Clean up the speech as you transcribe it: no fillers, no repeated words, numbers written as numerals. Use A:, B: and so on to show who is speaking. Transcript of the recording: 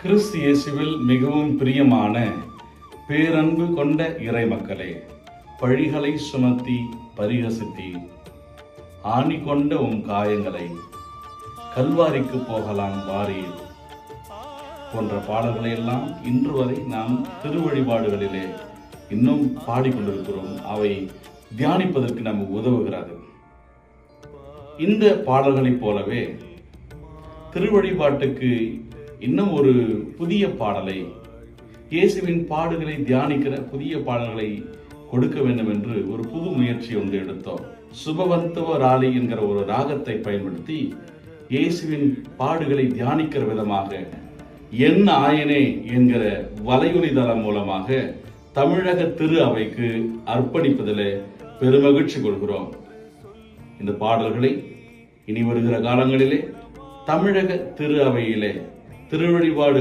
A: கிறிஸ்து இயேசுவில் மிகவும் பிரியமான பேரன்பு கொண்ட இறை மக்களே, பழிகளை சுமத்தி பரிகசித்தி ஆணி கொண்ட காயங்களை கல்வாரிக்கு போகலாம் வாரீர் போன்ற பாடல்களை எல்லாம் இன்று வரை நாம் திருவழிபாடுகளிலே இன்னும் பாடிக்கொண்டிருக்கிறோம். அவை தியானிப்பதற்கு நமக்கு உதவுகிறது. இந்த பாடல்களைப் போலவே திருவழிபாட்டுக்கு இன்னும் ஒரு புதிய பாடலை, இயேசுவின் பாடுகளை தியானிக்கிற புதிய பாடல்களை கொடுக்க வேண்டும் என்று ஒரு புது முயற்சி ஒன்று எடுத்தோம். சுபவந்தவ ராலி என்கிற ஒரு ராகத்தை பயன்படுத்தி இயேசுவின் பாடுகளை தியானிக்கிற விதமாக என் ஆயனே என்கிற வலையொலி தளம் மூலமாக தமிழக திரு அவைக்கு அர்ப்பணிப்பதில் பெருமகிழ்ச்சி கொள்கிறோம். இந்த பாடல்களை இனி வருகிற காலங்களிலே தமிழக திரு அவையிலே திருவழிபாடு